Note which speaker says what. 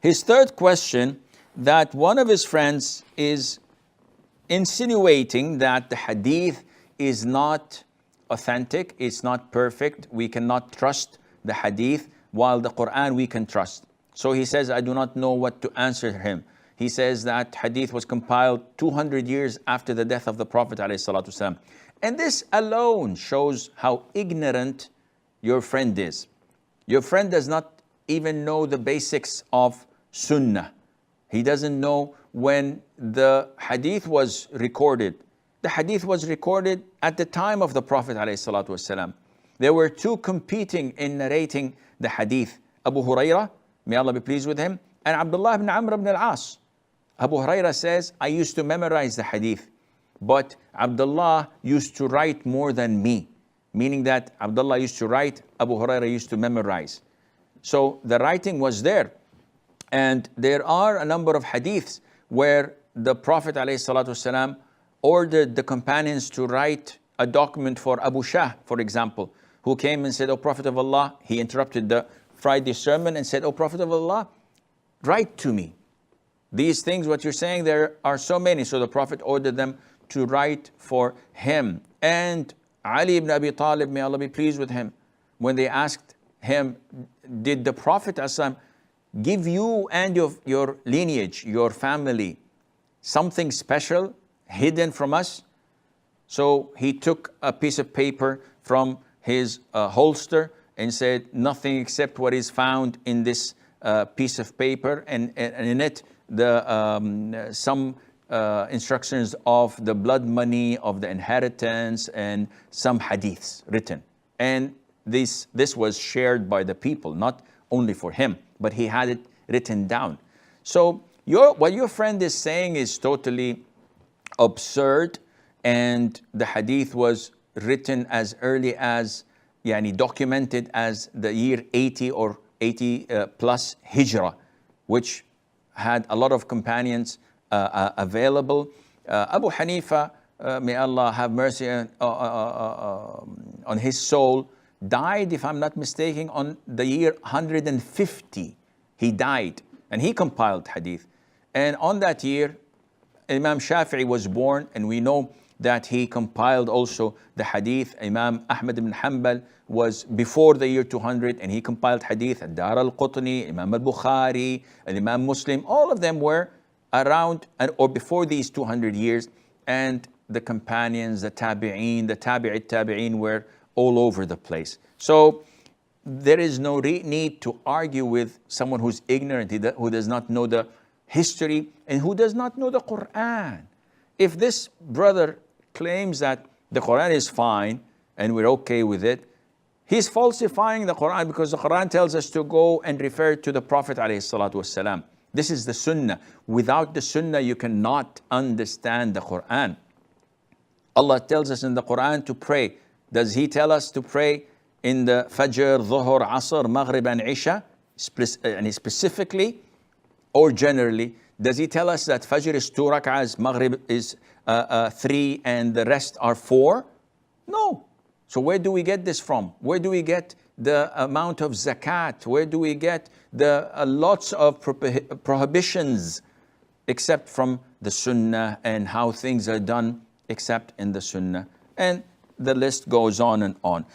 Speaker 1: His third question, that one of his friends is insinuating that the hadith is not authentic, it's not perfect, we cannot trust the hadith, while the Quran we can trust. So he says, I do not know what to answer him. He says that hadith was compiled 200 years after the death of the Prophet ﷺ. And this alone shows how ignorant your friend is. Your friend does not even know the basics of Sunnah. He doesn't know when the hadith was recorded. The hadith was recorded at the time of the Prophet ﷺ. There were two competing in narrating the hadith. Abu Hurairah, may Allah be pleased with him, and Abdullah ibn Amr ibn al-As. Abu Hurairah says, I used to memorize the hadith, but Abdullah used to write more than me. Meaning that Abdullah used to write, Abu Hurairah used to memorize. So the writing was there. And there are a number of hadiths where the Prophet ﷺ ordered the companions to write a document for Abu Shah, for example, who came and said, O Prophet of Allah, he interrupted the Friday sermon and said, O Prophet of Allah, write to me. These things, what you're saying, there are so many. So the Prophet ordered them to write for him. And Ali ibn Abi Talib, may Allah be pleased with him, when they asked him, did the Prophet ﷺ give you and your lineage, your family, something special hidden from us? So he took a piece of paper from his holster and said, nothing except what is found in this piece of paper, and in it some instructions of the blood money, of the inheritance, and some hadiths written. And this was shared by the people, not only for him, but he had it written down. So what your friend is saying is totally absurd, and the hadith was written as early as, documented as the year 80 or 80 plus Hijrah, which had a lot of companions available. Abu Hanifa, may Allah have mercy on his soul, died, if I'm not mistaken, on the year 150. He died, and he compiled hadith. And on that year, Imam Shafi'i was born, and we know that he compiled also the hadith. Imam Ahmad ibn Hanbal was before the year 200, and he compiled hadith. Ad-Dar al-Qutni, Imam al-Bukhari, and Imam Muslim, all of them were around or before these 200 years. And the companions, the tabi'een, the tabi'in were all over the place. So there is no need to argue with someone who's ignorant, who does not know the history, and who does not know the Quran. If this brother claims that the Quran is fine and we're okay with it, he's falsifying the Quran, because the Quran tells us to go and refer to the Prophet ﷺ. This is the Sunnah. Without the Sunnah, you cannot understand the Quran. Allah tells us in the Quran to pray. Does He tell us to pray in the Fajr, Dhuhr, Asr, Maghrib and Isha, specifically or generally? Does He tell us that Fajr is 2 rak'ahs, Maghrib is 3, and the rest are 4? No. So where do we get this from? Where do we get the amount of zakat? Where do we get the lots of prohibitions, except from the Sunnah, and how things are done except in the Sunnah? And the list goes on and on.